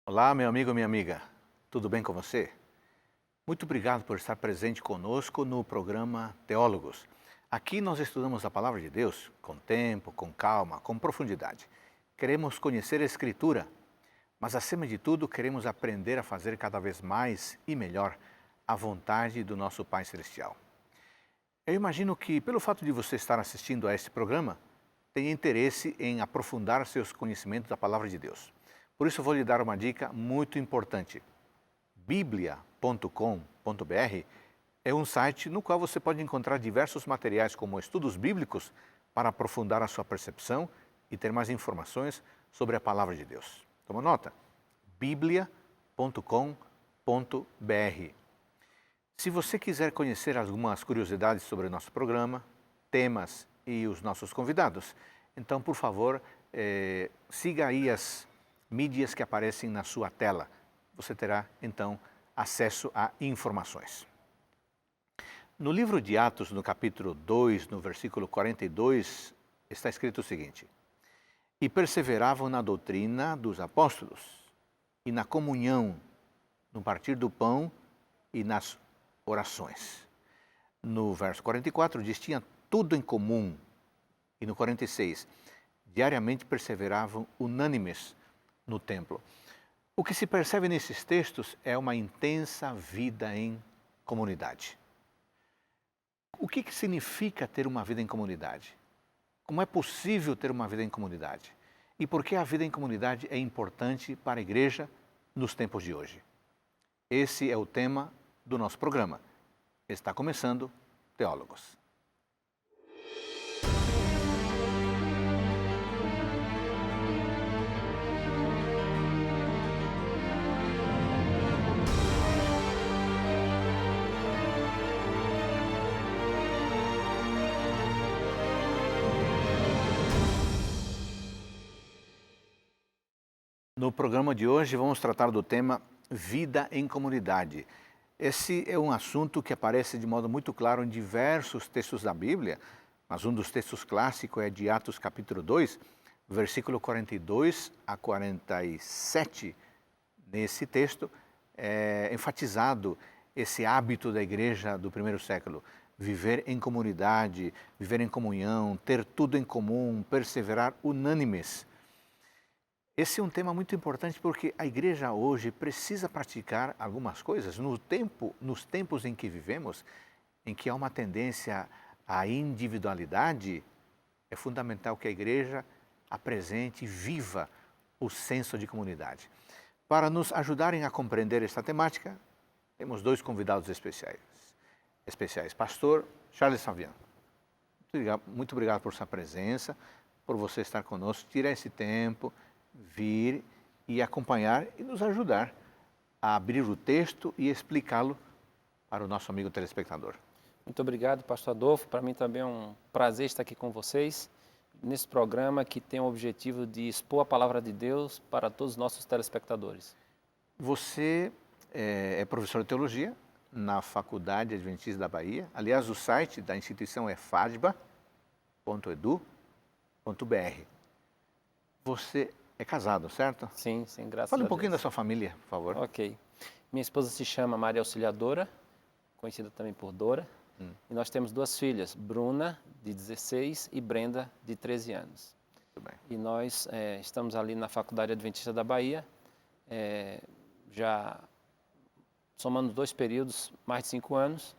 Olá, meu amigo, minha amiga. Tudo bem com você? Muito obrigado por estar presente conosco no programa Teólogos. Aqui nós estudamos a palavra de Deus com tempo, com calma, com profundidade. Queremos conhecer a Escritura, mas acima de tudo queremos aprender a fazer cada vez mais e melhor a vontade do nosso Pai Celestial. Eu imagino que, pelo fato de você estar assistindo a este programa, tenha interesse em aprofundar seus conhecimentos da palavra de Deus. Por isso, eu vou lhe dar uma dica muito importante. Biblia.com.br é um site no qual você pode encontrar diversos materiais como estudos bíblicos para aprofundar a sua percepção e ter mais informações sobre a palavra de Deus. Toma nota. Biblia.com.br. Se você quiser conhecer algumas curiosidades sobre o nosso programa, temas e os nossos convidados, então, por favor, siga aí as mídias que aparecem na sua tela. Você terá, então, acesso a informações. No livro de Atos, no capítulo 2, no versículo 42, está escrito o seguinte: E perseveravam na doutrina dos apóstolos, e na comunhão, no partir do pão e nas orações. No verso 44 diz: tinha tudo em comum. E no 46, diariamente perseveravam unânimes no templo. O que se percebe nesses textos é uma intensa vida em comunidade. O que significa ter uma vida em comunidade? Como é possível ter uma vida em comunidade? E por que a vida em comunidade é importante para a igreja nos tempos de hoje? Esse é o tema do nosso programa. Está começando Teólogos. No programa de hoje vamos tratar do tema Vida em Comunidade. Esse é um assunto que aparece de modo muito claro em diversos textos da Bíblia, mas um dos textos clássicos é de Atos capítulo 2, versículo 42 a 47. Nesse texto é enfatizado esse hábito da igreja do primeiro século: viver em comunidade, viver em comunhão, ter tudo em comum, perseverar unânimes. Esse é um tema muito importante porque a igreja hoje precisa praticar algumas coisas. Nos tempos em que vivemos, em que há uma tendência à individualidade, é fundamental que a igreja apresente e viva o senso de comunidade. Para nos ajudarem a compreender esta temática, temos dois convidados especiais. Pastor Charles Savian. Muito obrigado por sua presença, por você estar conosco, tirar esse tempo, vir e acompanhar e nos ajudar a abrir o texto e explicá-lo para o nosso amigo telespectador. Muito obrigado, pastor Adolfo. Para mim também é um prazer estar aqui com vocês, nesse programa que tem o objetivo de expor a palavra de Deus para todos os nossos telespectadores. Você é professor de teologia na Faculdade Adventista da Bahia. Aliás, o site da instituição é fadba.edu.br. Você é casado, certo? Sim, graças a Deus. Fale um pouquinho da sua família, por favor. Ok. Minha esposa se chama Maria Auxiliadora, conhecida também por Dora. E nós temos duas filhas, Bruna, de 16, e Brenda, de 13 anos. Muito bem. E nós estamos ali na Faculdade Adventista da Bahia, já somando 2 períodos, mais de 5 anos,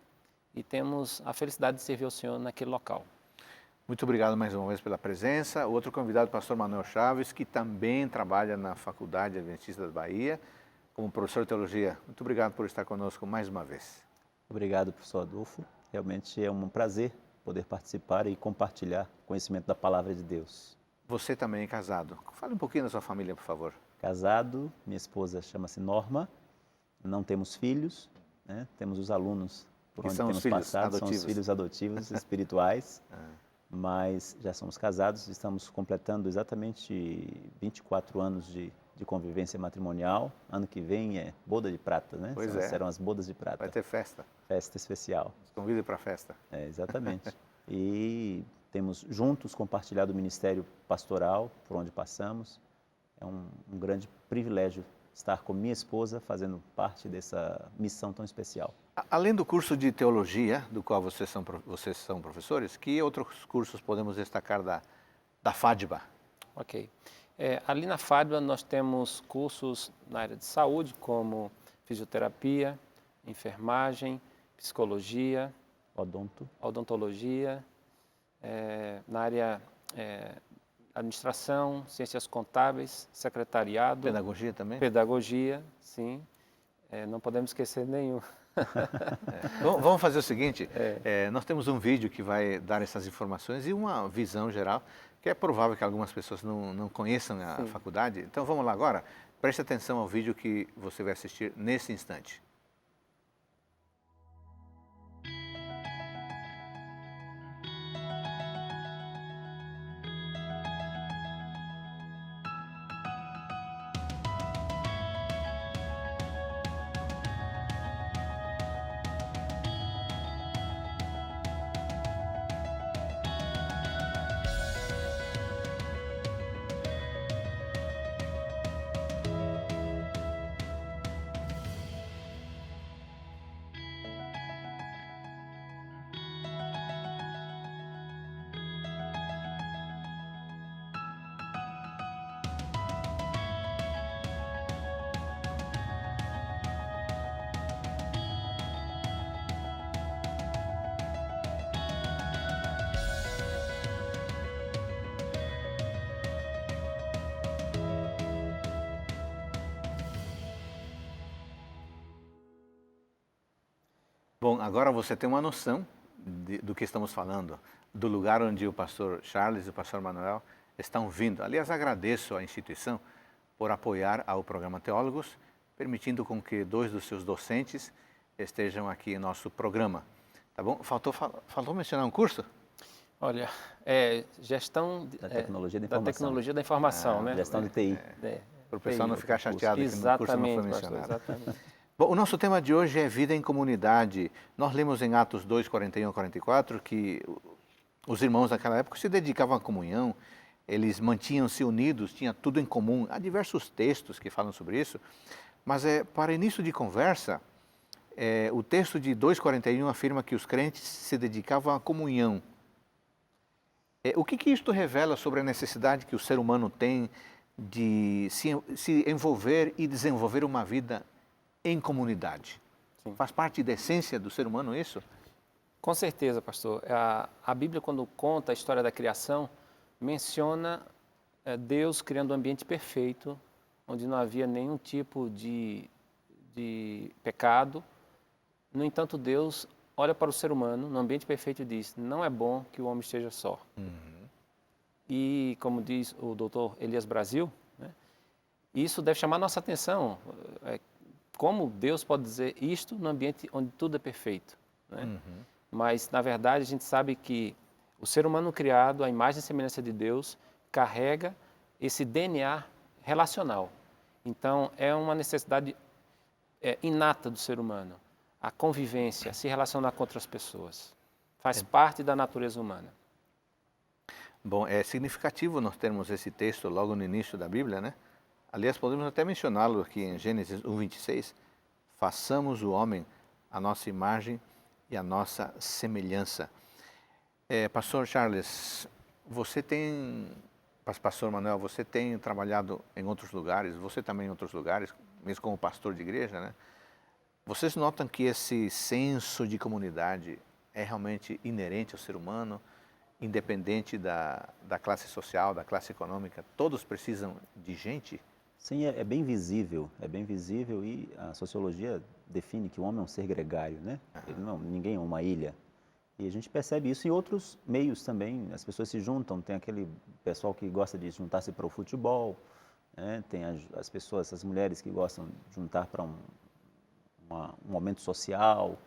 e temos a felicidade de servir ao Senhor naquele local. Muito obrigado mais uma vez pela presença. O outro convidado, o pastor Manuel Chaves, que também trabalha na Faculdade Adventista da Bahia, como professor de teologia. Muito obrigado por estar conosco mais uma vez. Obrigado, professor Adolfo. Realmente é um prazer poder participar e compartilhar conhecimento da palavra de Deus. Você também é casado. Fale um pouquinho da sua família, por favor. Casado, minha esposa chama-se Norma, não temos filhos, né? Temos os alunos por onde temos passado, são os filhos adotivos espirituais. Mas já somos casados, estamos completando exatamente 24 anos de convivência matrimonial. Ano que vem é boda de prata, né? Pois Serão as bodas de prata. Vai ter festa. Festa especial. Convide para a festa. Exatamente. E temos juntos compartilhado o ministério pastoral por onde passamos. É um grande privilégio estar com minha esposa fazendo parte dessa missão tão especial. Além do curso de teologia, do qual vocês são professores, que outros cursos podemos destacar da FADBA? Ok. Ali na FADBA nós temos cursos na área de saúde, como fisioterapia, enfermagem, psicologia, odontologia, na área administração, ciências contábeis, secretariado. Pedagogia também? Pedagogia, sim. Não podemos esquecer nenhum. Vamos fazer o seguinte, nós temos um vídeo que vai dar essas informações e uma visão geral, que é provável que algumas pessoas não conheçam a faculdade. Então vamos lá agora, preste atenção ao vídeo que você vai assistir nesse instante. Bom, agora você tem uma noção do que estamos falando, do lugar onde o pastor Charles e o pastor Manuel estão vindo. Aliás, agradeço à instituição por apoiar ao programa Teólogos, permitindo com que 2 dos seus docentes estejam aqui em nosso programa. Tá bom? Faltou mencionar um curso? Olha, gestão da tecnologia da informação. Né? Gestão de TI. Para o pessoal não ficar chateado que no curso não foi mencionado. Exatamente. Bom, o nosso tema de hoje é vida em comunidade. Nós lemos em Atos 2, 41 a 44 que os irmãos daquela época se dedicavam à comunhão, eles mantinham-se unidos, tinham tudo em comum. Há diversos textos que falam sobre isso, mas para início de conversa, o texto de 2,41 afirma que os crentes se dedicavam à comunhão. O que isto revela sobre a necessidade que o ser humano tem de se envolver e desenvolver uma vida em comunidade? Sim. Faz parte da essência do ser humano isso? Com certeza, pastor. A Bíblia, quando conta a história da criação, menciona Deus criando um ambiente perfeito, onde não havia nenhum tipo de pecado. No entanto, Deus olha para o ser humano no ambiente perfeito e diz: não é bom que o homem esteja só. Uhum. E, como diz o doutor Elias Brasil, né, isso deve chamar nossa atenção. Como Deus pode dizer isto no ambiente onde tudo é perfeito? Né? Uhum. Mas, na verdade, a gente sabe que o ser humano criado, à imagem e semelhança de Deus, carrega esse DNA relacional. Então, é uma necessidade inata do ser humano, a convivência, se relacionar com outras pessoas. Faz parte da natureza humana. Bom, é significativo nós termos esse texto logo no início da Bíblia, né? Aliás, podemos até mencioná-lo aqui em Gênesis 1:26. Façamos o homem à nossa imagem e à nossa semelhança. Pastor Charles, Pastor Manuel, você tem trabalhado em outros lugares, você também em outros lugares, mesmo como pastor de igreja, né? Vocês notam que esse senso de comunidade é realmente inerente ao ser humano, independente da classe social, da classe econômica? Todos precisam de gente? Sim, é bem visível e a sociologia define que o homem é um ser gregário, né? Ninguém é uma ilha. E a gente percebe isso em outros meios também. As pessoas se juntam, tem aquele pessoal que gosta de juntar-se para o futebol, né? Tem as mulheres que gostam de juntar para um momento social.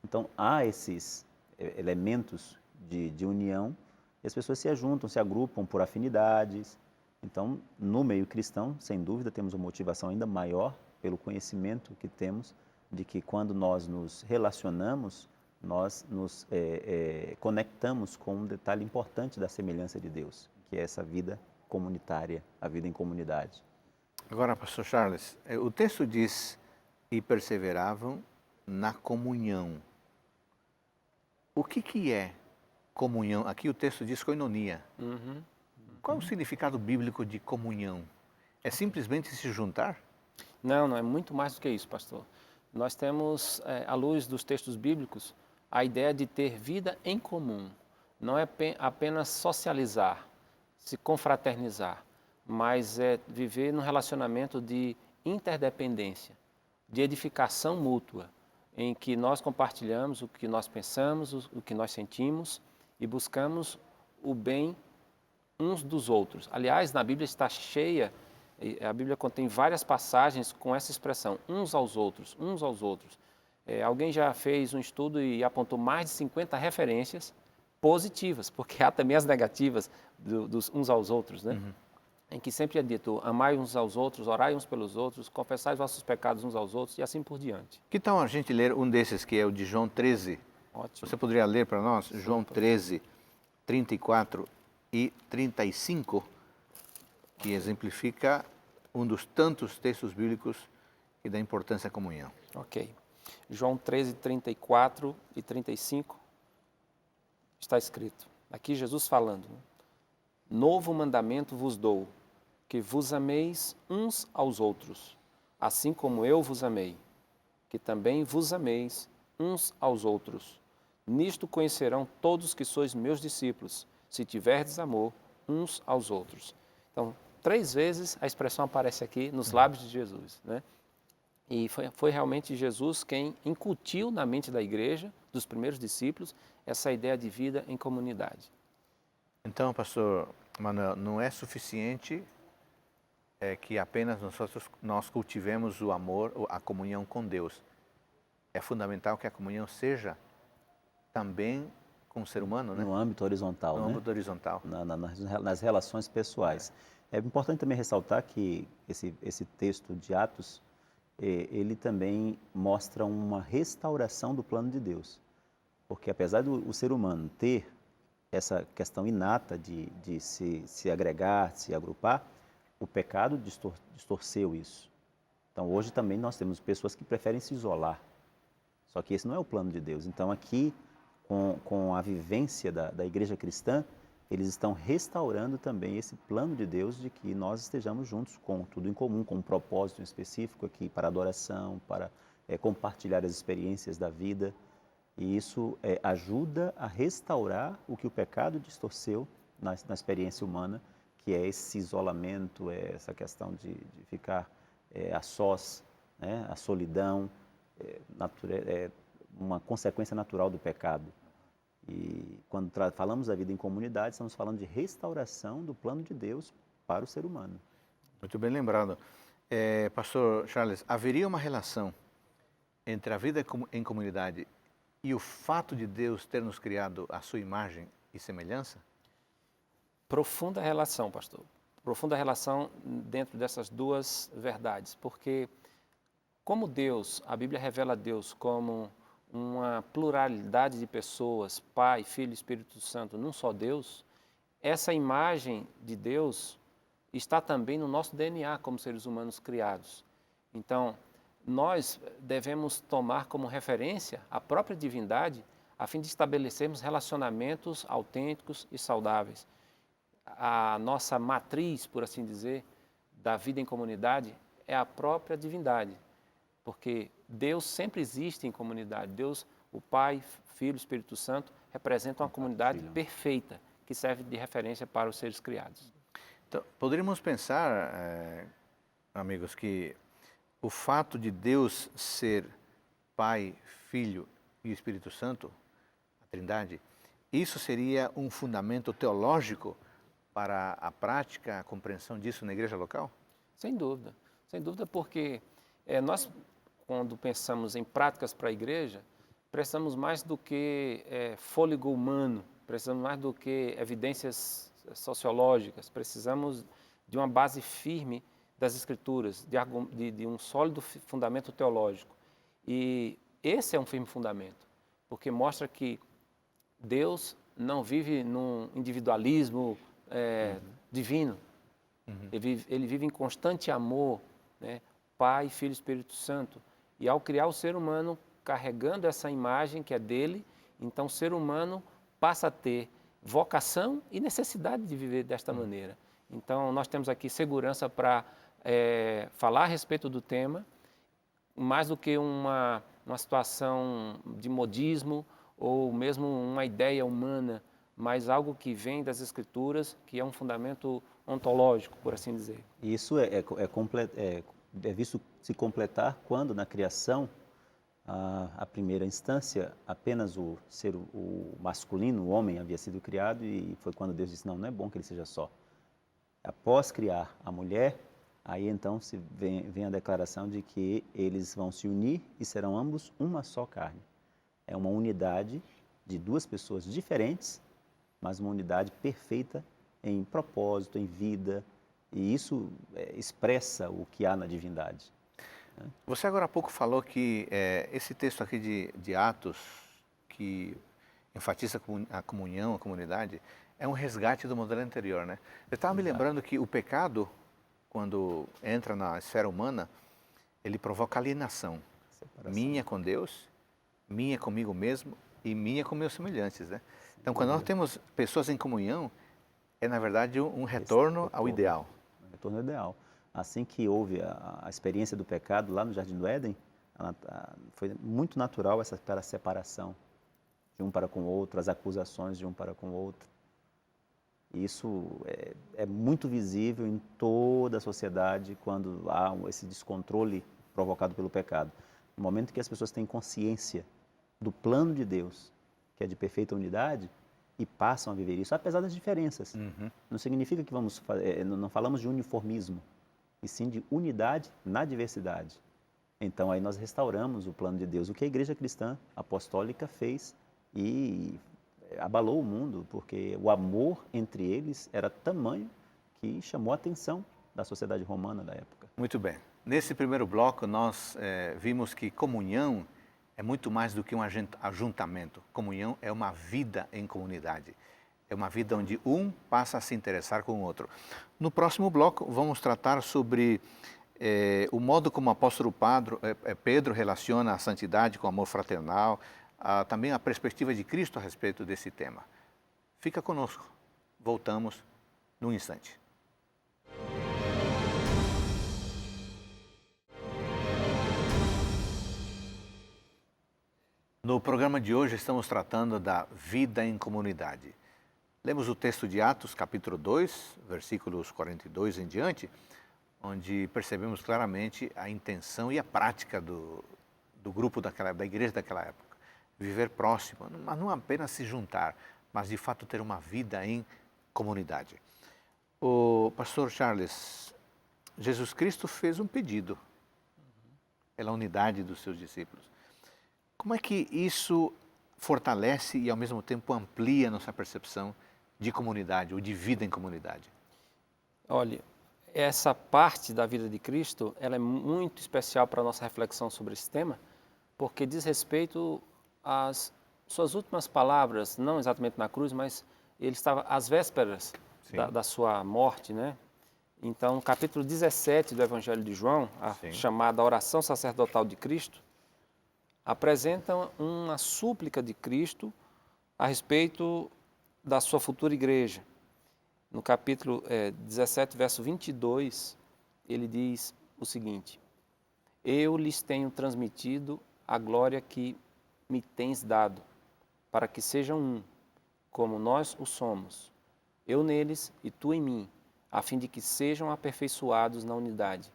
Então, há esses elementos de união e as pessoas se ajuntam, se agrupam por afinidades. Então, no meio cristão, sem dúvida, temos uma motivação ainda maior pelo conhecimento que temos de que quando nós nos relacionamos, nós nos conectamos com um detalhe importante da semelhança de Deus, que é essa vida comunitária, a vida em comunidade. Agora, pastor Charles, o texto diz, e perseveravam na comunhão. O que é comunhão? Aqui o texto diz koinonia. Qual é o significado bíblico de comunhão? É simplesmente se juntar? Não, é muito mais do que isso, pastor. Nós temos, à luz dos textos bíblicos, a ideia de ter vida em comum. Não é apenas socializar, se confraternizar, mas é viver num relacionamento de interdependência, de edificação mútua, em que nós compartilhamos o que nós pensamos, o que nós sentimos e buscamos o bem uns dos outros. Aliás, na Bíblia está cheia, a Bíblia contém várias passagens com essa expressão, uns aos outros, uns aos outros. Alguém já fez um estudo e apontou mais de 50 referências positivas, porque há também as negativas dos uns aos outros, né? Em que sempre é dito, amai uns aos outros, orai uns pelos outros, confessai os vossos pecados uns aos outros e assim por diante. Que tal a gente ler um desses, que é o de João 13? Ótimo. Você poderia ler para nós? João 13, 34 e 35, que exemplifica um dos tantos textos bíblicos que dá importância à comunhão. Ok. João 13, 34 e 35 está escrito. Aqui Jesus falando. Novo mandamento vos dou, que vos ameis uns aos outros, assim como eu vos amei, que também vos ameis uns aos outros. Nisto conhecerão todos que sois meus discípulos, se tiverdes amor uns aos outros. Então, 3 vezes a expressão aparece aqui nos lábios de Jesus, né? E foi realmente Jesus quem incutiu na mente da igreja, dos primeiros discípulos, essa ideia de vida em comunidade. Então, pastor Manuel, não é suficiente que apenas nós cultivemos o amor, a comunhão com Deus. É fundamental que a comunhão seja também com o ser humano, né? No âmbito horizontal, No né? âmbito horizontal. Nas relações pessoais. É importante também ressaltar que esse texto de Atos, ele também mostra uma restauração do plano de Deus. Porque apesar do ser humano ter essa questão inata de se agregar, se agrupar, o pecado distorceu isso. Então hoje também nós temos pessoas que preferem se isolar. Só que esse não é o plano de Deus. Então aqui, com a vivência da igreja cristã, eles estão restaurando também esse plano de Deus de que nós estejamos juntos com tudo em comum, com um propósito específico aqui para adoração, para compartilhar as experiências da vida. E isso ajuda a restaurar o que o pecado distorceu na experiência humana, que é esse isolamento, essa questão de ficar a sós, né? A solidão, uma consequência natural do pecado. E quando falamos da vida em comunidade, estamos falando de restauração do plano de Deus para o ser humano. Muito bem lembrado. Pastor Charles, haveria uma relação entre a vida em comunidade e o fato de Deus ter nos criado à sua imagem e semelhança? Profunda relação, pastor. Profunda relação dentro dessas duas verdades, porque como Deus, a Bíblia revela Deus como uma pluralidade de pessoas, Pai, Filho e Espírito Santo, num só Deus, essa imagem de Deus está também no nosso DNA como seres humanos criados. Então, nós devemos tomar como referência a própria divindade a fim de estabelecermos relacionamentos autênticos e saudáveis. A nossa matriz, por assim dizer, da vida em comunidade é a própria divindade, porque Deus sempre existe em comunidade. Deus, o Pai, Filho e Espírito Santo, representam uma comunidade perfeita, que serve de referência para os seres criados. Então, poderíamos pensar, amigos, que o fato de Deus ser Pai, Filho e Espírito Santo, a Trindade, isso seria um fundamento teológico para a prática, a compreensão disso na igreja local? Sem dúvida, porque nós, quando pensamos em práticas para a igreja, precisamos mais do que fôlego humano, precisamos mais do que evidências sociológicas, precisamos de uma base firme das Escrituras, de um sólido fundamento teológico. E esse é um firme fundamento, porque mostra que Deus não vive num individualismo divino. Ele vive em constante amor, né? Pai, Filho e Espírito Santo. E ao criar o ser humano carregando essa imagem que é dele, então o ser humano passa a ter vocação e necessidade de viver desta maneira. Então nós temos aqui segurança para falar a respeito do tema, mais do que uma situação de modismo ou mesmo uma ideia humana, mas algo que vem das Escrituras, que é um fundamento ontológico, por assim dizer. Isso é visto se completar quando, na criação, a primeira instância, apenas o masculino, o homem, havia sido criado, e foi quando Deus disse, não é bom que ele seja só. Após criar a mulher, aí então vem a declaração de que eles vão se unir e serão ambos uma só carne. É uma unidade de duas pessoas diferentes, mas uma unidade perfeita em propósito, em vida, e isso expressa o que há na divindade. Você agora há pouco falou que esse texto aqui de Atos, que enfatiza a comunhão, a comunidade, é um resgate do modelo anterior, né? Eu estava me lembrando que o pecado, quando entra na esfera humana, ele provoca alienação. Separação. Minha com Deus, minha comigo mesmo e minha com meus semelhantes, né? Então, quando nós temos pessoas em comunhão, é na verdade um retorno ao ideal. Um retorno ao ideal. Assim que houve a experiência do pecado lá no Jardim do Éden, foi muito natural essa separação de um para com o outro, as acusações de um para com o outro. Isso é muito visível em toda a sociedade quando há esse descontrole provocado pelo pecado. No momento que as pessoas têm consciência do plano de Deus, que é de perfeita unidade, e passam a viver isso, apesar das diferenças. Não significa que não falamos de uniformismo, e sim de unidade na diversidade. Então, aí nós restauramos o plano de Deus, o que a Igreja Cristã Apostólica fez e abalou o mundo, porque o amor entre eles era tamanho que chamou a atenção da sociedade romana da época. Muito bem. Nesse primeiro bloco, nós vimos que comunhão é muito mais do que um ajuntamento. Comunhão é uma vida em comunidade. É uma vida onde um passa a se interessar com o outro. No próximo bloco, vamos tratar sobre o modo como o apóstolo Pedro relaciona a santidade com o amor fraternal, também a perspectiva de Cristo a respeito desse tema. Fica conosco. Voltamos num instante. No programa de hoje estamos tratando da vida em comunidade. Lemos o texto de Atos, capítulo 2, versículos 42 em diante, onde percebemos claramente a intenção e a prática do grupo da igreja daquela época. Viver próximo, mas não apenas se juntar, mas de fato ter uma vida em comunidade. O pastor Charles, Jesus Cristo fez um pedido pela unidade dos seus discípulos. Como é que isso fortalece e ao mesmo tempo amplia nossa percepção de comunidade ou de vida em comunidade? Olha, essa parte da vida de Cristo, ela é muito especial para a nossa reflexão sobre esse tema, porque diz respeito às suas últimas palavras, não exatamente na cruz, mas ele estava às vésperas da sua morte, né? Então, capítulo 17 do Evangelho de João, a chamada oração sacerdotal de Cristo, apresenta uma súplica de Cristo a respeito da sua futura igreja. No capítulo 17, verso 22, ele diz o seguinte: eu lhes tenho transmitido a glória que me tens dado, para que sejam um, como nós o somos, eu neles e tu em mim, a fim de que sejam aperfeiçoados na unidade,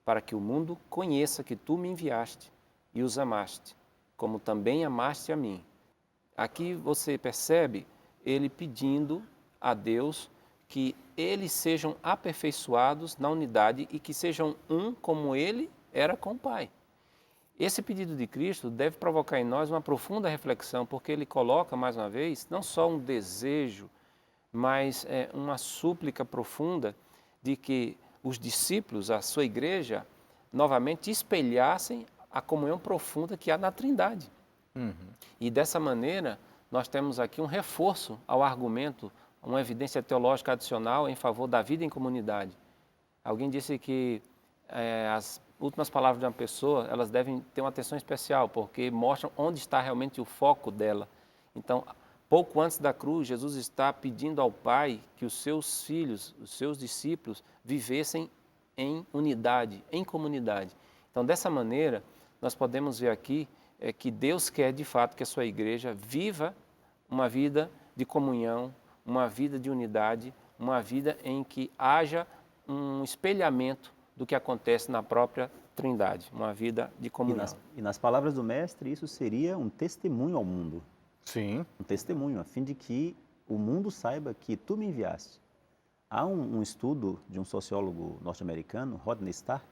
para que o mundo conheça que tu me enviaste e os amaste, como também amaste a mim. Aqui você percebe ele pedindo a Deus que eles sejam aperfeiçoados na unidade e que sejam um como ele era com o Pai. Esse pedido de Cristo deve provocar em nós uma profunda reflexão, porque ele coloca, mais uma vez, não só um desejo, mas uma súplica profunda de que os discípulos, a sua igreja, novamente espelhassem a comunhão profunda que há na Trindade. E dessa maneira, nós temos aqui um reforço ao argumento, uma evidência teológica adicional em favor da vida em comunidade. Alguém disse que as últimas palavras de uma pessoa, elas devem ter uma atenção especial, porque mostram onde está realmente o foco dela. Então, pouco antes da cruz, Jesus está pedindo ao Pai que os seus filhos, os seus discípulos, vivessem em unidade, em comunidade. Então, dessa maneira, nós podemos ver aqui que Deus quer, de fato, que a sua igreja viva uma vida de comunhão, uma vida de unidade, uma vida em que haja um espelhamento do que acontece na própria Trindade, uma vida de comunhão. E nas palavras do Mestre, isso seria um testemunho ao mundo. Sim. Um testemunho, a fim de que o mundo saiba que tu me enviaste. Há um estudo de um sociólogo norte-americano, Rodney Stark,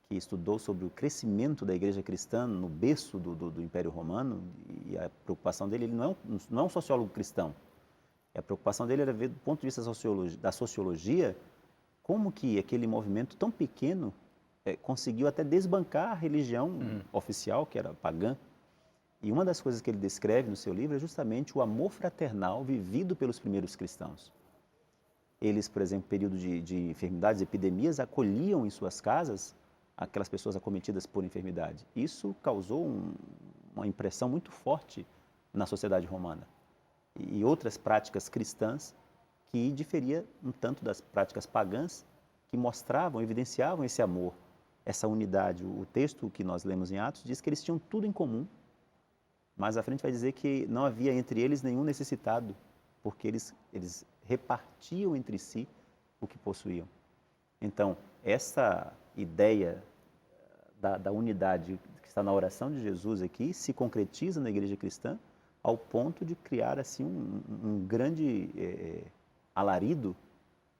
que estudou sobre o crescimento da igreja cristã no berço do Império Romano, e a preocupação dele, ele não é um sociólogo cristão, a preocupação dele era ver do ponto de vista da sociologia, como que aquele movimento tão pequeno conseguiu até desbancar a religião oficial, que era pagã. E uma das coisas que ele descreve no seu livro é justamente o amor fraternal vivido pelos primeiros cristãos. Eles, por exemplo, período de enfermidades, epidemias, acolhiam em suas casas aquelas pessoas acometidas por enfermidade. Isso causou uma impressão muito forte na sociedade romana. E outras práticas cristãs que diferia um tanto das práticas pagãs que mostravam, evidenciavam esse amor, essa unidade. O texto que nós lemos em Atos diz que eles tinham tudo em comum, mas à frente vai dizer que não havia entre eles nenhum necessitado, porque eles repartiam entre si o que possuíam. Então, essa ideia da unidade que está na oração de Jesus aqui se concretiza na igreja cristã ao ponto de criar assim um grande alarido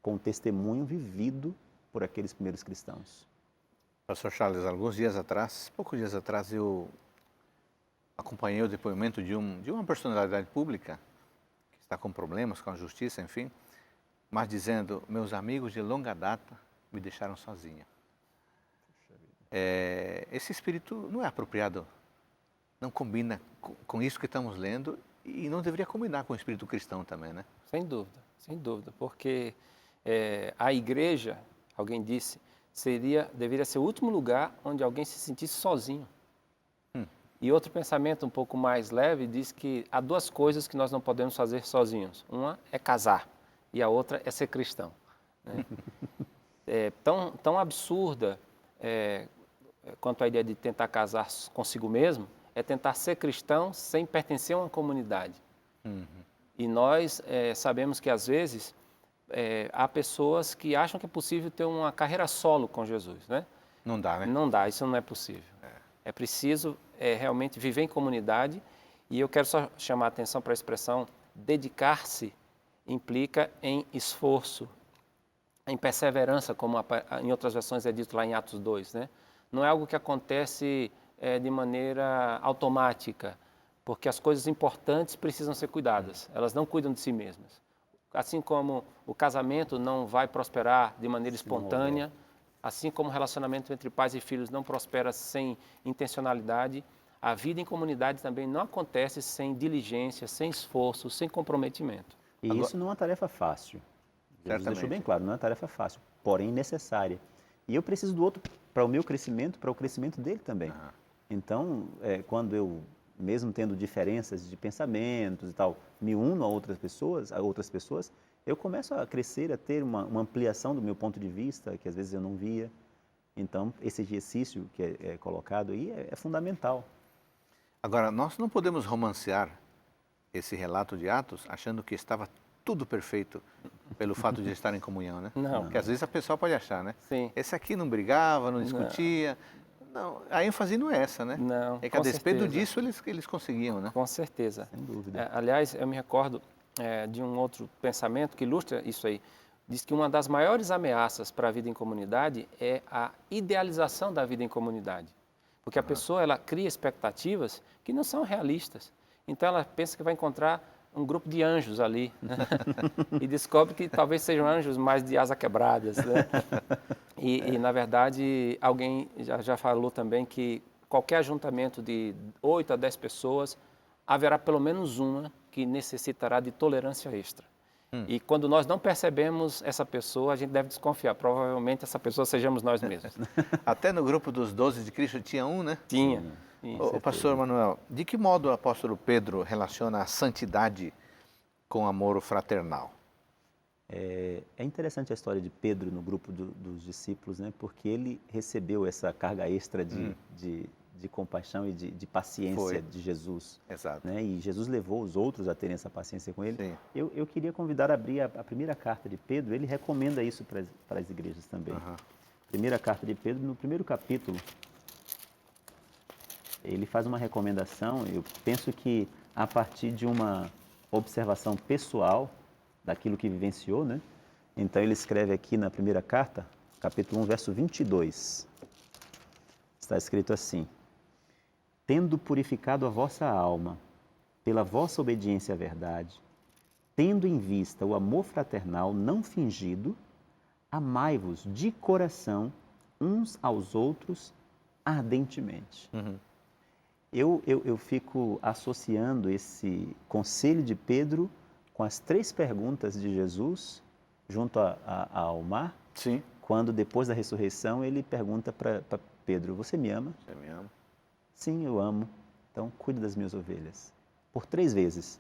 com testemunho vivido por aqueles primeiros cristãos. Pastor Charles, poucos dias atrás, eu acompanhei o depoimento de uma personalidade pública que está com problemas com a justiça, enfim, mas dizendo: meus amigos de longa data me deixaram sozinha. Esse espírito não é apropriado, não combina com isso que estamos lendo e não deveria combinar com o espírito cristão também, né? Sem dúvida, porque a igreja, alguém disse, deveria ser o último lugar onde alguém se sentisse sozinho. E outro pensamento um pouco mais leve diz que há duas coisas que nós não podemos fazer sozinhos. Uma é casar e a outra é ser cristão. Né? Tão absurda quanto a ideia de tentar casar consigo mesmo, é tentar ser cristão sem pertencer a uma comunidade. E nós sabemos que, às vezes, há pessoas que acham que é possível ter uma carreira solo com Jesus, né? Não dá, né? Não dá, isso não é possível. É preciso realmente viver em comunidade, e eu quero só chamar a atenção para a expressão dedicar-se implica em esforço, em perseverança, como em outras versões é dito lá em Atos 2, né? Não é algo que acontece de maneira automática, porque as coisas importantes precisam ser cuidadas, elas não cuidam de si mesmas. Assim como o casamento não vai prosperar de maneira espontânea, assim como o relacionamento entre pais e filhos não prospera sem intencionalidade, a vida em comunidade também não acontece sem diligência, sem esforço, sem comprometimento. E isso não é uma tarefa fácil. Jesus deixou bem claro, não é uma tarefa fácil, porém necessária. E eu preciso do outro para o meu crescimento, para o crescimento dele também. Então, quando eu, mesmo tendo diferenças de pensamentos e tal, me uno a outras pessoas, eu começo a crescer, a ter uma ampliação do meu ponto de vista, que às vezes eu não via. Então, esse exercício que é colocado aí é fundamental. Agora, nós não podemos romancear esse relato de Atos achando que estava tudo perfeito pelo fato de estar em comunhão, né? Não. Porque às vezes a pessoa pode achar, né? Sim. Esse aqui não brigava, não discutia. Não, a ênfase não é essa, né? Não, é que a despeito disso eles conseguiam, né? Com certeza. Sem dúvida. Aliás, eu me recordo de um outro pensamento que ilustra isso aí. Diz que uma das maiores ameaças para a vida em comunidade é a idealização da vida em comunidade. Porque a pessoa ela cria expectativas que não são realistas. Então ela pensa que vai encontrar um grupo de anjos ali, né? E descobre que talvez sejam anjos mais de asa quebradas, né? E na verdade, alguém já falou também que qualquer ajuntamento de 8 a 10 pessoas, haverá pelo menos uma que necessitará de tolerância extra. E quando nós não percebemos essa pessoa, a gente deve desconfiar. Provavelmente essa pessoa sejamos nós mesmos. Até no grupo dos 12 de Cristo tinha um, né? Tinha. O pastor Manuel, de que modo o apóstolo Pedro relaciona a santidade com amor fraternal? É interessante a história de Pedro no grupo dos discípulos, né? Porque ele recebeu essa carga extra de compaixão e de paciência de Jesus. Exato. Né? E Jesus levou os outros a terem essa paciência com ele. Sim. Eu queria convidar a abrir a primeira carta de Pedro. Ele recomenda isso para as igrejas também. Primeira carta de Pedro, no primeiro capítulo, ele faz uma recomendação. Eu penso que a partir de uma observação pessoal daquilo que vivenciou, né? Então ele escreve aqui na primeira carta, capítulo 1, verso 22. Está escrito assim: tendo purificado a vossa alma pela vossa obediência à verdade, tendo em vista o amor fraternal não fingido, amai-vos de coração uns aos outros ardentemente. Eu fico associando esse conselho de Pedro com as 3 perguntas de Jesus junto ao mar. Sim. Quando depois da ressurreição ele pergunta para Pedro: você me ama? Você me ama? Sim, eu amo. Então cuide das minhas ovelhas. Por 3 vezes.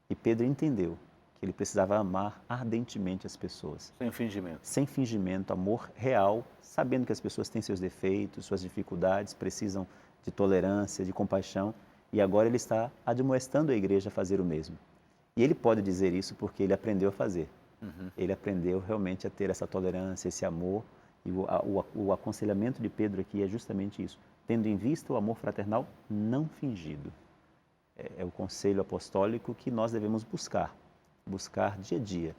E Pedro entendeu que ele precisava amar ardentemente as pessoas. Sem fingimento. Sem fingimento, amor real, sabendo que as pessoas têm seus defeitos, suas dificuldades, precisam de tolerância, de compaixão. E agora ele está admoestando a igreja a fazer o mesmo. E ele pode dizer isso porque ele aprendeu a fazer. Ele aprendeu realmente a ter essa tolerância, esse amor. E o aconselhamento de Pedro aqui é justamente isso. Tendo em vista o amor fraternal não fingido. É o conselho apostólico que nós devemos buscar dia a dia.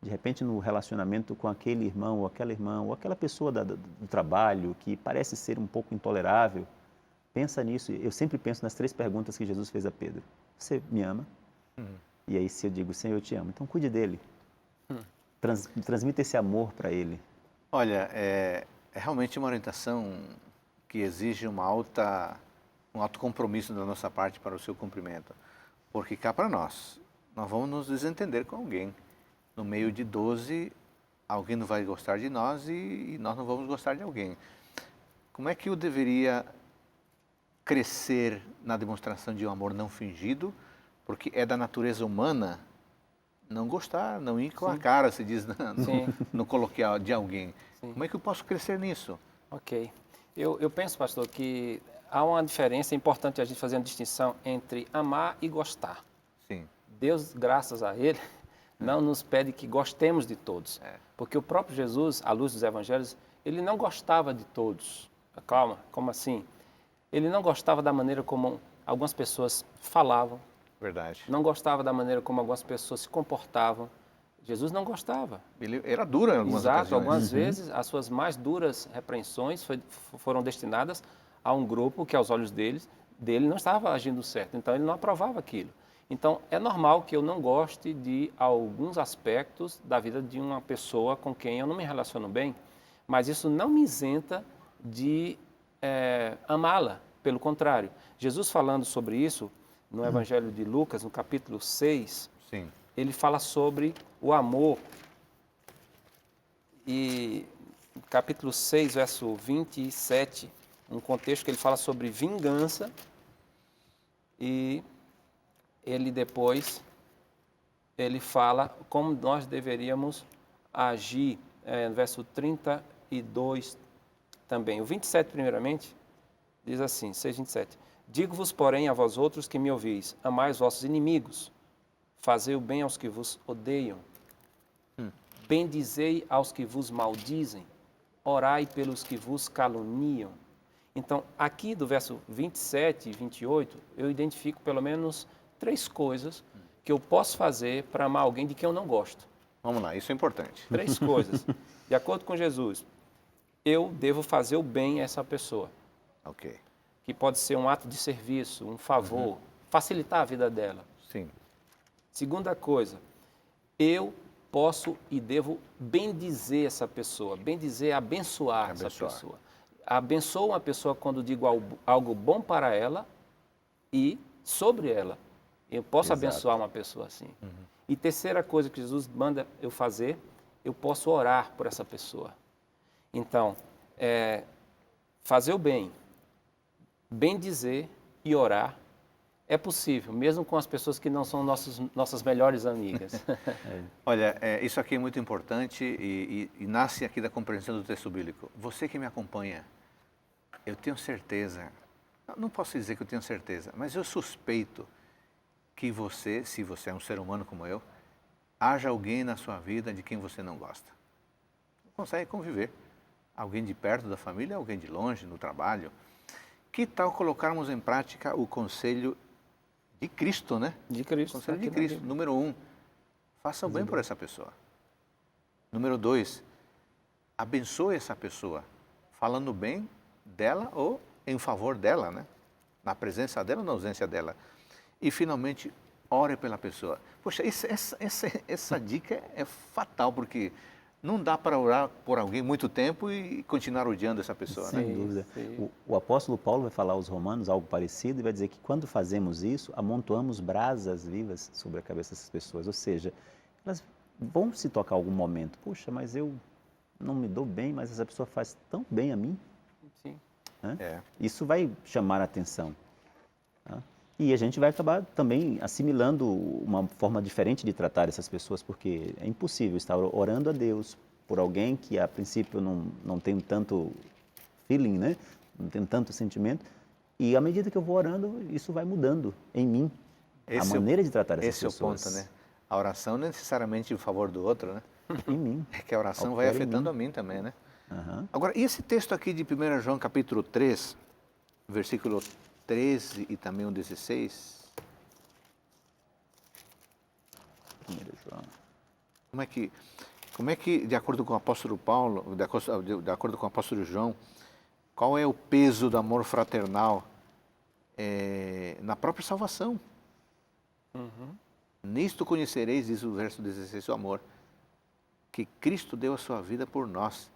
De repente, no relacionamento com aquele irmão ou aquela irmã, ou aquela pessoa do trabalho que parece ser um pouco intolerável, pensa nisso. Eu sempre penso nas 3 perguntas que Jesus fez a Pedro. Você me ama? E aí se eu digo: Senhor, eu te amo, então cuide dele. Transmita esse amor para ele. Olha, é realmente uma orientação que exige um alto compromisso da nossa parte para o seu cumprimento. Porque cá para nós vamos nos desentender com alguém. No meio de 12, alguém não vai gostar de nós e nós não vamos gostar de alguém. Como é que eu deveria crescer na demonstração de um amor não fingido? Porque é da natureza humana não gostar, não ir com a cara, se diz no coloquial, de alguém. Sim. Como é que eu posso crescer nisso? Ok. Eu penso, pastor, que há uma diferença, é importante a gente fazer uma distinção entre amar e gostar. Sim. Deus, graças a Ele, não nos pede que gostemos de todos. Porque o próprio Jesus, à luz dos evangelhos, Ele não gostava de todos. Calma, como assim? Ele não gostava da maneira como algumas pessoas falavam. Verdade. Não gostava da maneira como algumas pessoas se comportavam. Jesus não gostava. Ele era duro em algumas ocasiões. Algumas vezes as suas mais duras repreensões foram destinadas a um grupo que aos olhos dele não estava agindo certo. Então ele não aprovava aquilo. Então é normal que eu não goste de alguns aspectos da vida de uma pessoa com quem eu não me relaciono bem, mas isso não me isenta de amá-la. Pelo contrário, Jesus falando sobre isso no Evangelho de Lucas, no capítulo 6, Sim. Ele fala sobre o amor. E no capítulo 6, verso 27, um contexto que ele fala sobre vingança, e ele depois, ele fala como nós deveríamos agir, no verso 32 também. O 27, primeiramente, diz assim, 6:27. Digo-vos, porém, a vós outros que me ouvis, amai os vossos inimigos, fazei o bem aos que vos odeiam, bendizei aos que vos maldizem, orai pelos que vos caluniam. Então, aqui do verso 27 e 28, eu identifico pelo menos 3 coisas que eu posso fazer para amar alguém de quem eu não gosto. Vamos lá, isso é importante. 3 coisas. De acordo com Jesus, eu devo fazer o bem a essa pessoa. Ok. Que pode ser um ato de serviço, um favor, facilitar a vida dela. Sim. Segunda coisa, eu posso e devo bendizer essa pessoa. Bendizer é abençoar essa pessoa. Abençoo uma pessoa quando digo algo bom para ela e sobre ela. Eu posso Exato. abençoar uma pessoa assim. E terceira coisa que Jesus manda eu fazer, eu posso orar por essa pessoa. Então, fazer o bem, bem dizer e orar é possível, mesmo com as pessoas que não são nossas melhores amigas. Olha, isso aqui é muito importante e nasce aqui da compreensão do texto bíblico. Você que me acompanha, eu tenho certeza, não posso dizer que eu tenho certeza, mas eu suspeito que você, se você é um ser humano como eu, haja alguém na sua vida de quem você não gosta. Não consegue conviver. Alguém de perto da família, alguém de longe, no trabalho. Que tal colocarmos em prática o conselho de Cristo, né? De Cristo. O conselho de Cristo. Número 1, faça o bem por essa pessoa. Número 2, abençoe essa pessoa, falando bem dela ou em favor dela, né? Na presença dela ou na ausência dela. E, finalmente, ore pela pessoa. Poxa, essa dica é fatal, porque não dá para orar por alguém muito tempo e continuar odiando essa pessoa, né? Sem dúvida. O apóstolo Paulo vai falar aos romanos algo parecido e vai dizer que quando fazemos isso, amontoamos brasas vivas sobre a cabeça dessas pessoas. Ou seja, elas vão se tocar algum momento. Puxa, mas eu não me dou bem, mas essa pessoa faz tão bem a mim. Sim. Né? Isso vai chamar a atenção. Tá? E a gente vai acabar também assimilando uma forma diferente de tratar essas pessoas, porque é impossível estar orando a Deus por alguém que a princípio não tem tanto feeling, né? Não tem tanto sentimento, e à medida que eu vou orando, isso vai mudando em mim, a maneira de tratar essas pessoas. Esse é o ponto, né? A oração não é necessariamente em favor do outro, né? Em mim. É que a oração vai afetando a mim também, né? Agora, e esse texto aqui de 1 João capítulo 3, versículo 13 e também o 16. Como é que, de acordo com o apóstolo Paulo, de acordo com o apóstolo João, qual é o peso do amor fraternal na própria salvação? Nisto conhecereis, diz o verso 16, o amor, que Cristo deu a sua vida por nós.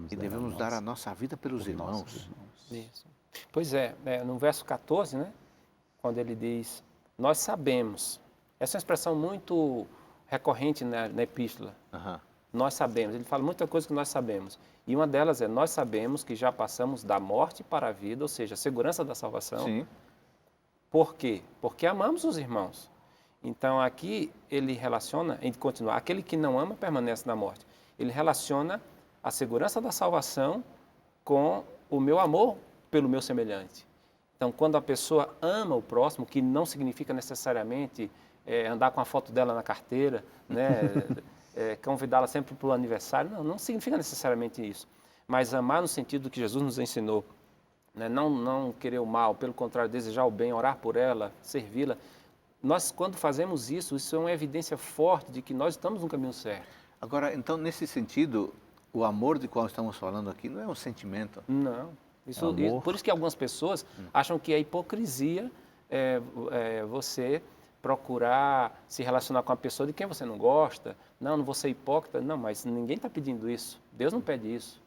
E devemos dar a nossa vida pelos irmãos. Isso. Pois é, no verso 14, né, quando ele diz, nós sabemos. Essa é uma expressão muito recorrente na epístola. Nós sabemos. Ele fala muita coisa que nós sabemos. E uma delas é, nós sabemos que já passamos da morte para a vida, ou seja, a segurança da salvação. Sim. Por quê? Porque amamos os irmãos. Então, aqui ele relaciona, em continuar, aquele que não ama permanece na morte. Ele relaciona a segurança da salvação com o meu amor pelo meu semelhante. Então, quando a pessoa ama o próximo, que não significa necessariamente andar com a foto dela na carteira, né, convidá-la sempre para o aniversário, não significa necessariamente isso. Mas amar no sentido que Jesus nos ensinou, né, não querer o mal, pelo contrário, desejar o bem, orar por ela, servi-la. Nós, quando fazemos isso, isso é uma evidência forte de que nós estamos no caminho certo. Agora, então, nesse sentido, o amor de qual estamos falando aqui não é um sentimento. Não. Por isso que algumas pessoas acham que é hipocrisia você procurar se relacionar com uma pessoa de quem você não gosta. Não vou ser hipócrita. Não, mas ninguém está pedindo isso. Deus não pede isso.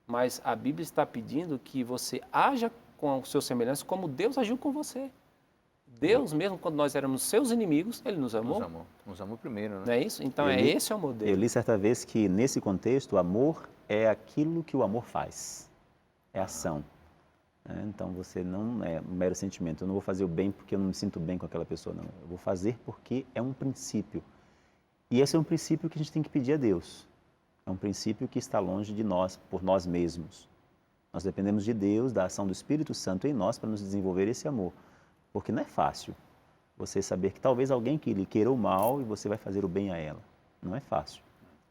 Mas a Bíblia está pedindo que você haja com os seus semelhantes como Deus agiu com você. Deus, mesmo quando nós éramos seus inimigos, Ele nos amou. Nos amou primeiro, né? Não é isso? Então, esse é o modelo. Eu li certa vez que, nesse contexto, o amor é aquilo que o amor faz. É ação. Então, você não é um mero sentimento. Eu não vou fazer o bem porque eu não me sinto bem com aquela pessoa, não. Eu vou fazer porque é um princípio. E esse é um princípio que a gente tem que pedir a Deus. É um princípio que está longe de nós, por nós mesmos. Nós dependemos de Deus, da ação do Espírito Santo em nós para nos desenvolver esse amor. Porque não é fácil você saber que talvez alguém que lhe queira o mal e você vai fazer o bem a ela. Não é fácil.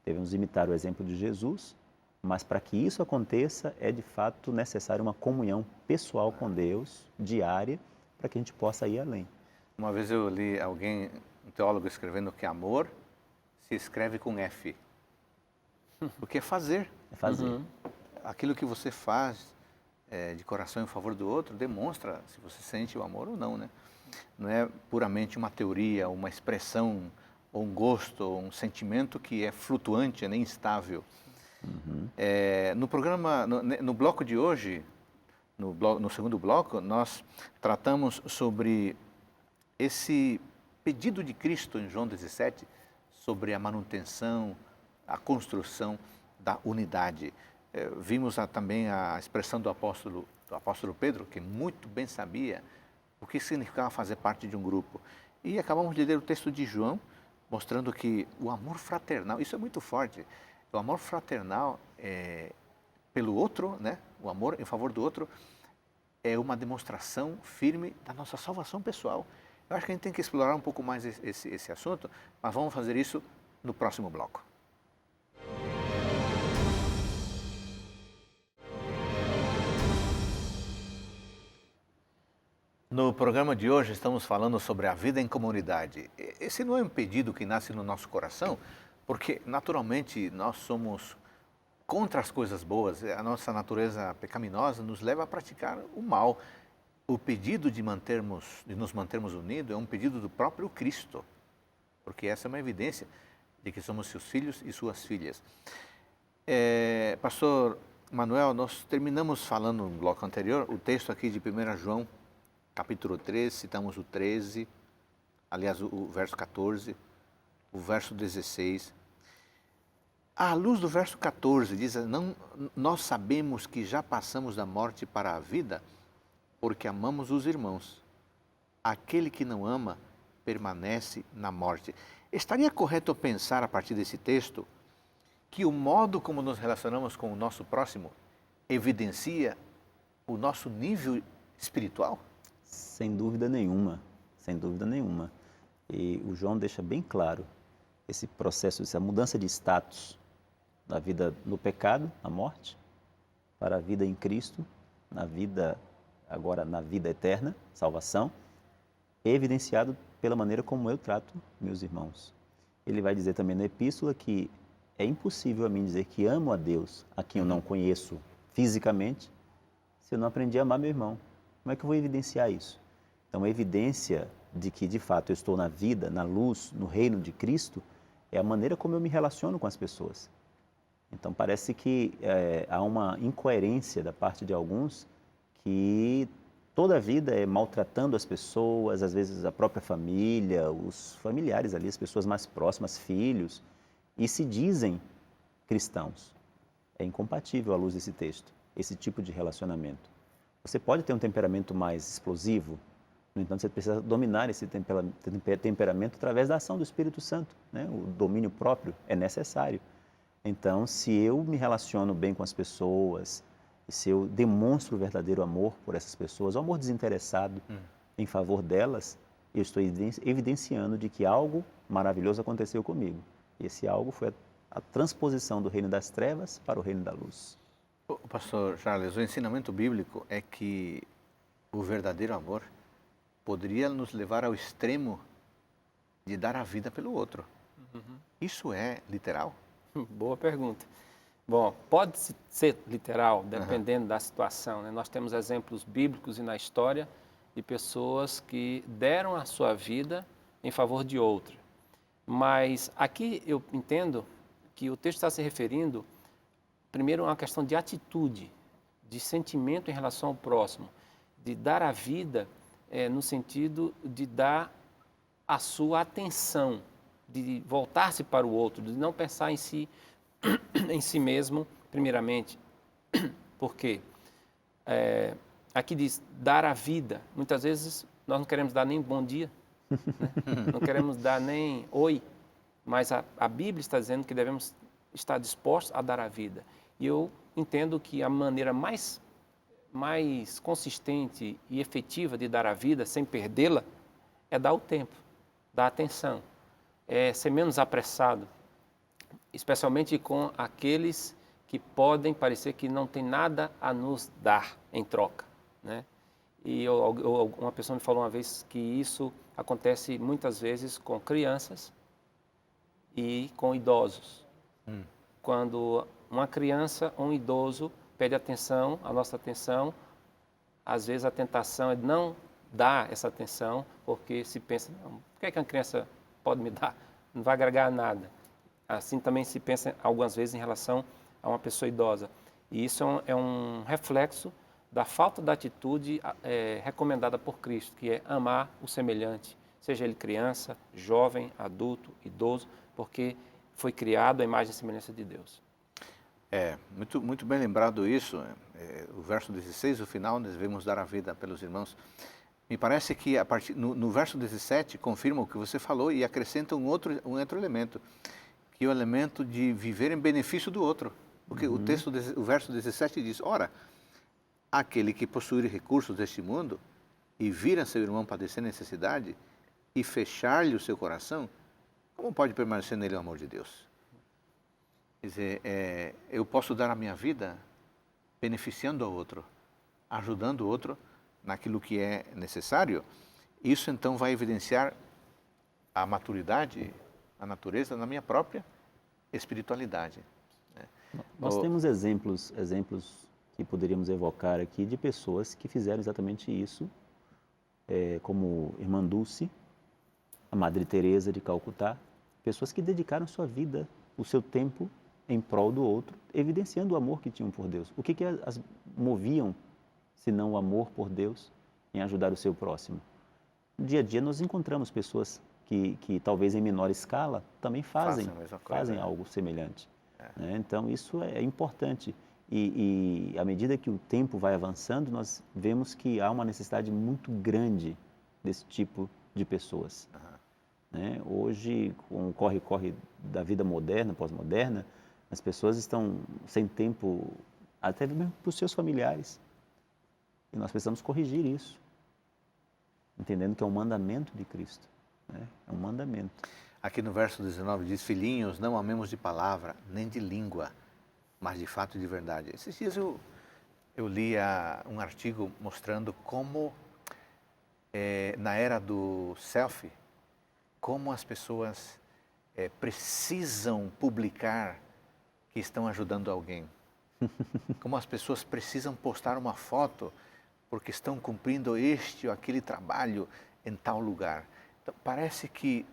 Devemos imitar o exemplo de Jesus, mas para que isso aconteça é de fato necessário uma comunhão pessoal com Deus, diária, para que a gente possa ir além. Uma vez eu li um teólogo escrevendo que amor se escreve com F. Porque é fazer. É fazer. Aquilo que você faz de coração em favor do outro, demonstra se você sente o amor ou não, né? Não é puramente uma teoria, uma expressão, ou um gosto, ou um sentimento que é flutuante, é nem instável. No programa, no bloco de hoje, no segundo bloco, nós tratamos sobre esse pedido de Cristo em João 17 sobre a manutenção, a construção da unidade. Vimos também a expressão do apóstolo Pedro, que muito bem sabia o que significava fazer parte de um grupo. E acabamos de ler o texto de João, mostrando que o amor fraternal, isso é muito forte, o amor fraternal pelo outro, né? O amor em favor do outro, é uma demonstração firme da nossa salvação pessoal. Eu acho que a gente tem que explorar um pouco mais esse assunto, mas vamos fazer isso no próximo bloco. No programa de hoje estamos falando sobre a vida em comunidade. Esse não é um pedido que nasce no nosso coração, porque naturalmente nós somos contra as coisas boas. A nossa natureza pecaminosa nos leva a praticar o mal. O pedido de nos mantermos unidos é um pedido do próprio Cristo, porque essa é uma evidência de que somos seus filhos e suas filhas. Pastor Manuel, nós terminamos falando no bloco anterior o texto aqui de 1 João, capítulo 3, citamos o 13, aliás, o verso 14, o verso 16. À luz do verso 14, diz, nós sabemos que já passamos da morte para a vida, porque amamos os irmãos. Aquele que não ama permanece na morte. Estaria correto pensar, a partir desse texto, que o modo como nos relacionamos com o nosso próximo evidencia o nosso nível espiritual? Sem dúvida nenhuma, sem dúvida nenhuma. E o João deixa bem claro esse processo, essa mudança de status da vida no pecado, na morte, para a vida em Cristo, agora na vida eterna, salvação, evidenciado pela maneira como eu trato meus irmãos. Ele vai dizer também na epístola que é impossível a mim dizer que amo a Deus, a quem eu não conheço fisicamente, se eu não aprendi a amar meu irmão. Como é que eu vou evidenciar isso? Então, a evidência de que, de fato, eu estou na vida, na luz, no reino de Cristo, é a maneira como eu me relaciono com as pessoas. Então, parece que há uma incoerência da parte de alguns que toda a vida é maltratando as pessoas, às vezes a própria família, os familiares ali, as pessoas mais próximas, filhos, e se dizem cristãos. É incompatível à luz desse texto, esse tipo de relacionamento. Você pode ter um temperamento mais explosivo, no entanto, você precisa dominar esse temperamento através da ação do Espírito Santo, né? O domínio próprio é necessário. Então, se eu me relaciono bem com as pessoas, se eu demonstro o verdadeiro amor por essas pessoas, o amor desinteressado em favor delas, eu estou evidenciando de que algo maravilhoso aconteceu comigo. E esse algo foi a transposição do reino das trevas para o reino da luz. Pastor Charles, o ensinamento bíblico é que o verdadeiro amor poderia nos levar ao extremo de dar a vida pelo outro. Isso é literal? Boa pergunta. Bom, pode ser literal, dependendo da situação, né? Nós temos exemplos bíblicos e na história de pessoas que deram a sua vida em favor de outra. Mas aqui eu entendo que o texto está se referindo, primeiro, a uma questão de atitude, de sentimento em relação ao próximo, de dar a vida no sentido de dar a sua atenção, de voltar-se para o outro, de não pensar em si, em si mesmo, primeiramente. Por quê? Aqui diz, dar a vida. Muitas vezes nós não queremos dar nem bom dia, né? Não queremos dar nem oi, mas a Bíblia está dizendo que devemos estar dispostos a dar a vida. E eu entendo que a maneira mais consistente e efetiva de dar a vida, sem perdê-la, é dar o tempo, dar atenção, é ser menos apressado, especialmente com aqueles que podem parecer que não tem nada a nos dar em troca, né? E uma pessoa me falou uma vez que isso acontece muitas vezes com crianças e com idosos. Quando uma criança ou um idoso pede atenção, a nossa atenção, às vezes a tentação é não dar essa atenção, porque se pensa, não, por que uma criança pode me dar? Não vai agregar nada. Assim também se pensa algumas vezes em relação a uma pessoa idosa. E isso é um reflexo da falta da atitude recomendada por Cristo, que é amar o semelhante, seja ele criança, jovem, adulto, idoso, porque foi criado à imagem e semelhança de Deus. Muito bem lembrado isso. O verso 16, o final, nós devemos dar a vida pelos irmãos. Me parece que no verso 17 confirma o que você falou e acrescenta um outro elemento, que é o elemento de viver em benefício do outro. Porque o verso 17 diz, ora, aquele que possuir recursos deste mundo e vir a seu irmão padecer necessidade e fechar-lhe o seu coração, como pode permanecer nele o amor de Deus? Quer dizer, eu posso dar a minha vida beneficiando o outro, ajudando o outro naquilo que é necessário. Isso então vai evidenciar a maturidade, a natureza na minha própria espiritualidade. Nós temos exemplos que poderíamos evocar aqui de pessoas que fizeram exatamente isso, como Irmã Dulce, a Madre Teresa de Calcutá, pessoas que dedicaram sua vida, o seu tempo em prol do outro, evidenciando o amor que tinham por Deus. O que as moviam, se não o amor por Deus, em ajudar o seu próximo? No dia a dia nós encontramos pessoas que talvez em menor escala também fazem algo semelhante. Né? Então isso é importante e à medida que o tempo vai avançando, nós vemos que há uma necessidade muito grande desse tipo de pessoas. Né? Hoje, com o corre-corre da vida moderna, pós-moderna, as pessoas estão sem tempo até mesmo para os seus familiares. E nós precisamos corrigir isso, entendendo que é um mandamento de Cristo. Né? É um mandamento. Aqui no verso 19 diz, filhinhos, não amemos de palavra, nem de língua, mas de fato e de verdade. Esses dias eu li um artigo mostrando como, na era do selfie, como as pessoas precisam publicar que estão ajudando alguém. Como as pessoas precisam postar uma foto porque estão cumprindo este ou aquele trabalho em tal lugar. Então, parece que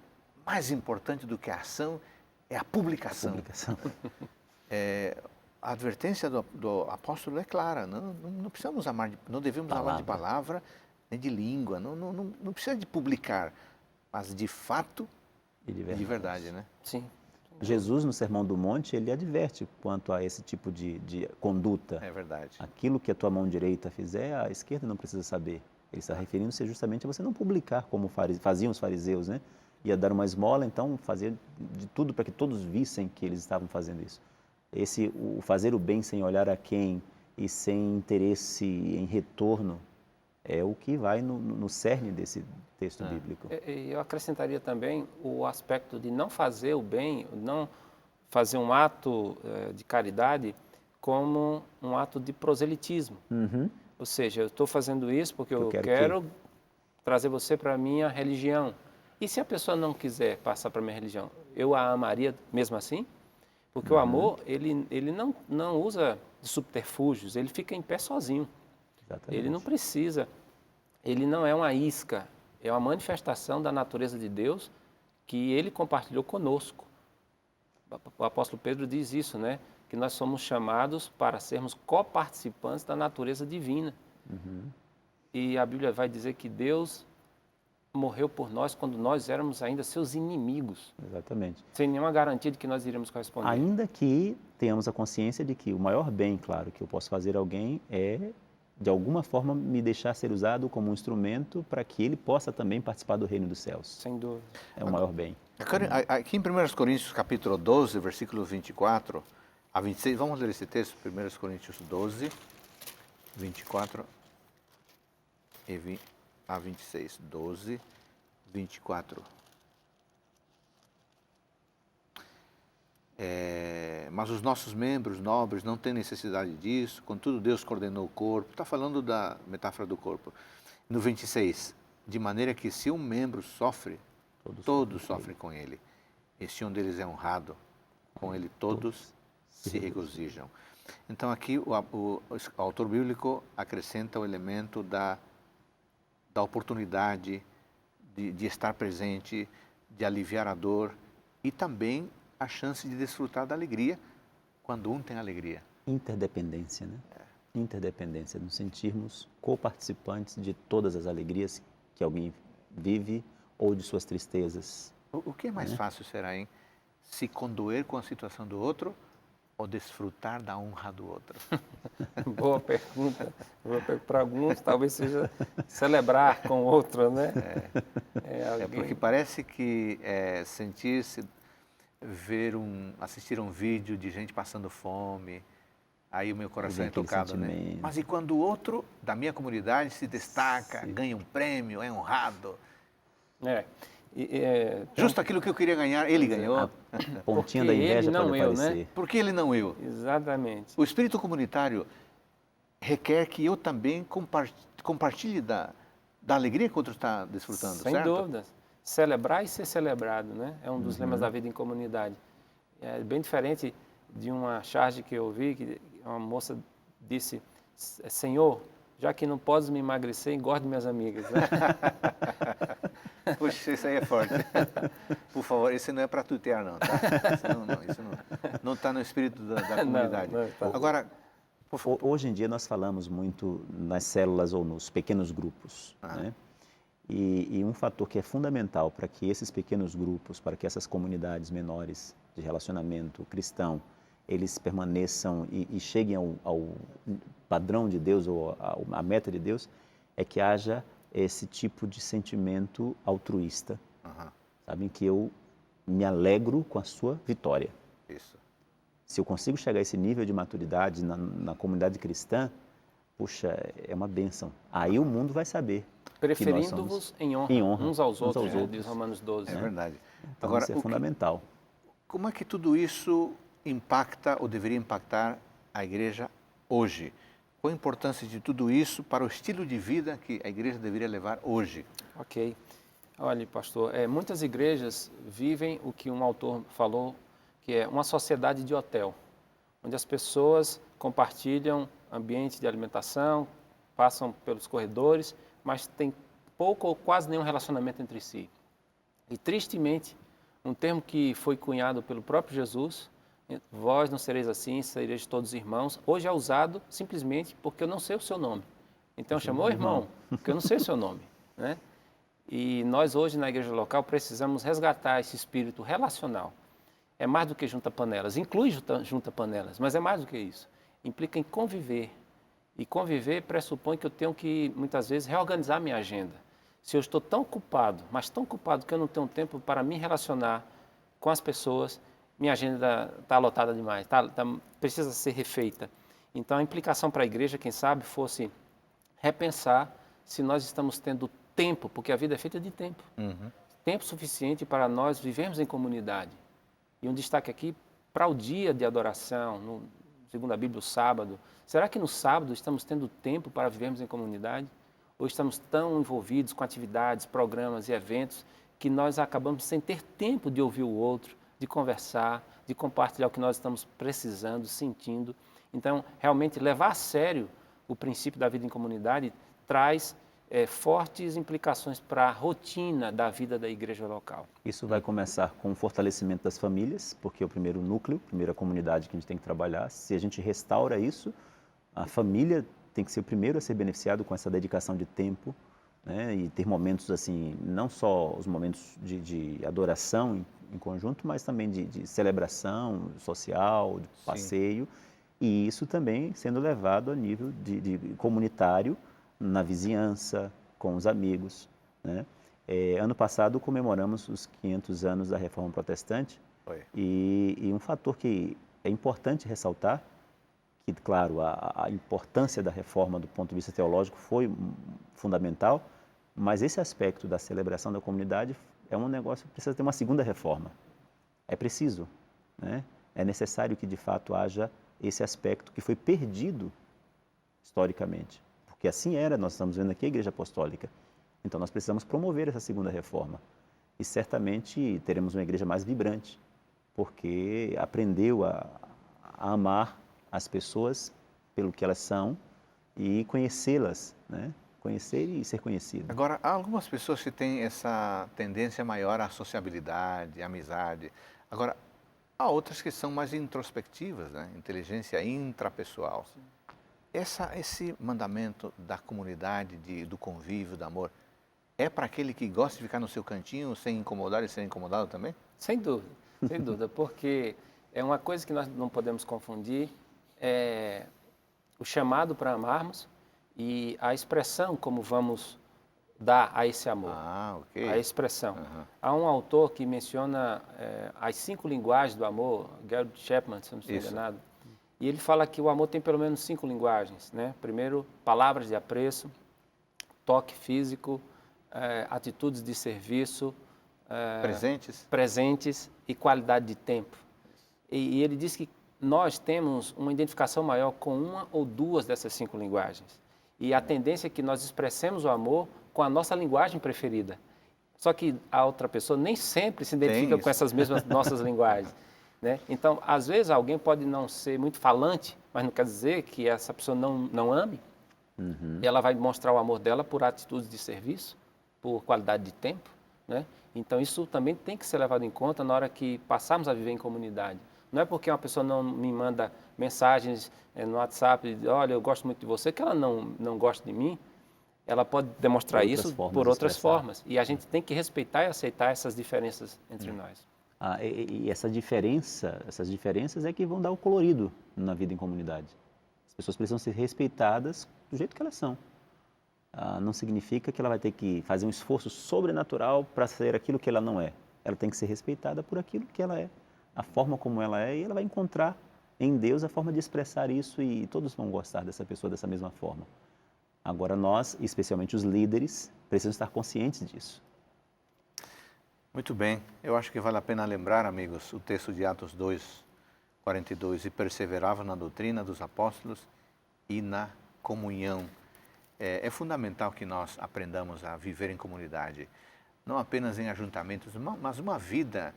mais importante do que a ação é a publicação. A advertência do apóstolo é clara, não precisamos não devemos amar de palavra nem de língua, não precisa de publicar, mas de fato e de verdade, né? Sim. Jesus, no Sermão do Monte, ele adverte quanto a esse tipo de conduta. É verdade. Aquilo que a tua mão direita fizer, a esquerda não precisa saber. Ele está referindo-se justamente a você não publicar como faziam os fariseus, né? Ia dar uma esmola, então fazia de tudo para que todos vissem que eles estavam fazendo isso. O fazer o bem sem olhar a quem e sem interesse em retorno é o que vai no cerne desse texto bíblico. Eu acrescentaria também o aspecto de não fazer o bem, não fazer um ato de caridade como um ato de proselitismo. Ou seja, eu estou fazendo isso porque eu quero trazer você para a minha religião. E se a pessoa não quiser passar para a minha religião, eu a amaria mesmo assim? Porque o amor, ele não usa subterfúgios, ele fica em pé sozinho. Exatamente. Ele não precisa, ele não é uma isca, é uma manifestação da natureza de Deus que ele compartilhou conosco. O apóstolo Pedro diz isso, né? Que nós somos chamados para sermos coparticipantes da natureza divina. E a Bíblia vai dizer que Deus morreu por nós quando nós éramos ainda seus inimigos. Exatamente. Sem nenhuma garantia de que nós iríamos corresponder. Ainda que tenhamos a consciência de que o maior bem, claro, que eu posso fazer a alguém é, de alguma forma, me deixar ser usado como um instrumento para que ele possa também participar do reino dos céus. Sem dúvida. É o maior bem. Aqui em 1 Coríntios, capítulo 12, versículo 24 a 26, vamos ler esse texto, 1 Coríntios 12, 24 a 26. 12, 24. Mas os nossos membros nobres não têm necessidade disso, contudo Deus coordenou o corpo. Está falando da metáfora do corpo. No 26, de maneira que se um membro sofre, todos sofrem com ele. E se um deles é honrado, com ele todos se regozijam. Então aqui o autor bíblico acrescenta o elemento da oportunidade de estar presente, de aliviar a dor e também a chance de desfrutar da alegria quando um tem alegria. Interdependência, né? Interdependência, nos sentirmos coparticipantes de todas as alegrias que alguém vive ou de suas tristezas. O que é mais fácil será, hein? Se condoer com a situação do outro ou desfrutar da honra do outro? Boa pergunta. Para alguns, talvez seja celebrar com o outro, né? Porque parece que sentir-se, assistir um vídeo de gente passando fome, aí o meu coração é tocado, né? Mas e quando o outro da minha comunidade se destaca, ganha um prêmio, é honrado? Justo aquilo que eu queria ganhar, ele ganhou. A pontinha da inveja pode aparecer. Né? Por que ele não eu? Exatamente. O espírito comunitário requer que eu também compartilhe da alegria que o outro está desfrutando, Sem certo? dúvidas. Celebrar e ser celebrado, né? É um dos lemas da vida em comunidade. É bem diferente de uma charge que eu ouvi, que uma moça disse, Senhor, já que não podes me emagrecer, engorde minhas amigas. Né? Puxa, isso aí é forte. Por favor, esse não é para tutear, não, tá? Isso não está no espírito da comunidade. Não tá. Agora, hoje em dia nós falamos muito nas células ou nos pequenos grupos, né? E um fator que é fundamental para que esses pequenos grupos, para que essas comunidades menores de relacionamento cristão, eles permaneçam e cheguem ao padrão de Deus ou à meta de Deus, é que haja esse tipo de sentimento altruísta, sabe, em que eu me alegro com a sua vitória. Isso. Se eu consigo chegar a esse nível de maturidade na comunidade cristã, puxa, é uma bênção. Aí o mundo vai saber. Preferindo-vos em honra, uns aos outros, diz Romanos 12. É verdade. Então, agora, isso é fundamental. Como é que tudo isso impacta ou deveria impactar a igreja hoje? Qual a importância de tudo isso para o estilo de vida que a igreja deveria levar hoje? Ok. Olha, pastor, muitas igrejas vivem o que um autor falou, que é uma sociedade de hotel, onde as pessoas compartilham ambiente de alimentação, passam pelos corredores, mas tem pouco ou quase nenhum relacionamento entre si. E, tristemente, um termo que foi cunhado pelo próprio Jesus, vós não sereis assim, sereis todos irmãos, hoje é usado simplesmente porque eu não sei o seu nome. Então, chamou irmão, porque eu não sei o seu nome, né? E nós hoje na igreja local precisamos resgatar esse espírito relacional. É mais do que junta-panelas, inclui junta-panelas, mas é mais do que isso. Implica em conviver. E conviver pressupõe que eu tenho que, muitas vezes, reorganizar minha agenda. Se eu estou tão ocupado, mas tão ocupado que eu não tenho tempo para me relacionar com as pessoas, minha agenda está lotada demais, precisa ser refeita. Então, a implicação para a igreja, quem sabe, fosse repensar se nós estamos tendo tempo, porque a vida é feita de tempo. Tempo suficiente para nós vivermos em comunidade. E um destaque aqui para o dia de adoração, segundo a Bíblia, o sábado. Será que no sábado estamos tendo tempo para vivermos em comunidade? Ou estamos tão envolvidos com atividades, programas e eventos que nós acabamos sem ter tempo de ouvir o outro, de conversar, de compartilhar o que nós estamos precisando, sentindo. Então, realmente, levar a sério o princípio da vida em comunidade traz fortes implicações para a rotina da vida da igreja local. Isso vai começar com o fortalecimento das famílias, porque é o primeiro núcleo, a primeira comunidade que a gente tem que trabalhar. Se a gente restaura isso, a família tem que ser o primeiro a ser beneficiado com essa dedicação de tempo, né? E ter momentos assim, não só os momentos de adoração em conjunto, mas também de celebração social, de passeio. E isso também sendo levado a nível de comunitário, na vizinhança, com os amigos, né? Ano passado comemoramos os 500 anos da Reforma Protestante. E um fator que é importante ressaltar, que, claro, a importância da reforma do ponto de vista teológico foi fundamental, mas esse aspecto da celebração da comunidade é um negócio que precisa ter uma segunda reforma. É preciso, né? É necessário que, de fato, haja esse aspecto que foi perdido historicamente. Porque assim era, nós estamos vendo aqui a Igreja Apostólica. Então, nós precisamos promover essa segunda reforma. E certamente teremos uma igreja mais vibrante, porque aprendeu a amar as pessoas pelo que elas são e conhecê-las, né? Conhecer e ser conhecido. Agora, há algumas pessoas que têm essa tendência maior à sociabilidade, à amizade. Agora, há outras que são mais introspectivas, né? Inteligência intrapessoal. Esse mandamento da comunidade, do convívio, do amor, é para aquele que gosta de ficar no seu cantinho sem incomodar e ser incomodado também? Sem dúvida, porque é uma coisa que nós não podemos confundir, o chamado para amarmos e a expressão como vamos dar a esse amor. Ok. A expressão. Há um autor que menciona as 5 linguagens do amor, Gerald Chapman, se não estou enganado, e ele fala que o amor tem pelo menos 5 linguagens, né? Primeiro, palavras de apreço, toque físico, atitudes de serviço, presentes e qualidade de tempo. E ele diz que nós temos uma identificação maior com uma ou duas dessas 5 linguagens. E a tendência é que nós expressemos o amor com a nossa linguagem preferida. Só que a outra pessoa nem sempre se identifica com essas mesmas nossas linguagens, né? Então, às vezes, alguém pode não ser muito falante, mas não quer dizer que essa pessoa não ame. Ela vai mostrar o amor dela por atitudes de serviço, por qualidade de tempo, né? Então, isso também tem que ser levado em conta na hora que passarmos a viver em comunidade. Não é porque uma pessoa não me manda mensagens no WhatsApp, olha, eu gosto muito de você, que ela não gosta de mim. Ela pode demonstrar isso por outras formas. E a gente tem que respeitar e aceitar essas diferenças entre nós. E essas diferenças é que vão dar o colorido na vida em comunidade. As pessoas precisam ser respeitadas do jeito que elas são. Não significa que ela vai ter que fazer um esforço sobrenatural para ser aquilo que ela não é. Ela tem que ser respeitada por aquilo que ela é, a forma como ela é, e ela vai encontrar em Deus a forma de expressar isso e todos vão gostar dessa pessoa dessa mesma forma. Agora nós, especialmente os líderes, precisamos estar conscientes disso. Muito bem. Eu acho que vale a pena lembrar, amigos, o texto de Atos 2:42, e perseveravam na doutrina dos apóstolos e na comunhão. É fundamental que nós aprendamos a viver em comunidade, não apenas em ajuntamentos, mas uma vida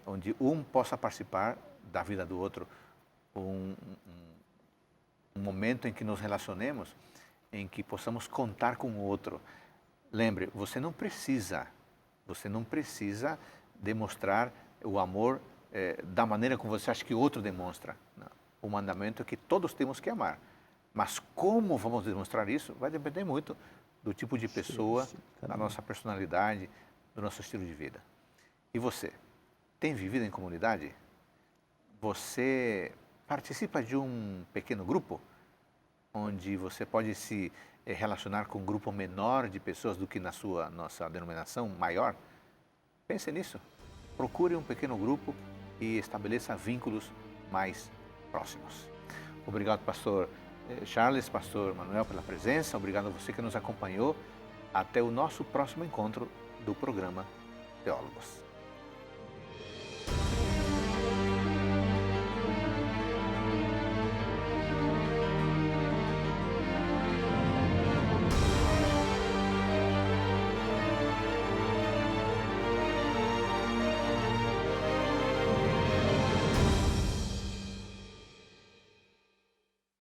onde um possa participar da vida do outro, um momento em que nos relacionemos, em que possamos contar com o outro. Lembre, você não precisa demonstrar o amor da maneira como você acha que o outro demonstra. Não. O mandamento é que todos temos que amar. Mas como vamos demonstrar isso vai depender muito do tipo de pessoa, da nossa personalidade, do nosso estilo de vida. E você, tem vivido em comunidade? Você participa de um pequeno grupo, onde você pode se relacionar com um grupo menor de pessoas do que na nossa denominação maior? Pense nisso. Procure um pequeno grupo e estabeleça vínculos mais próximos. Obrigado, pastor Charles, pastor Manuel, pela presença. Obrigado a você que nos acompanhou. Até o nosso próximo encontro do programa Teólogos.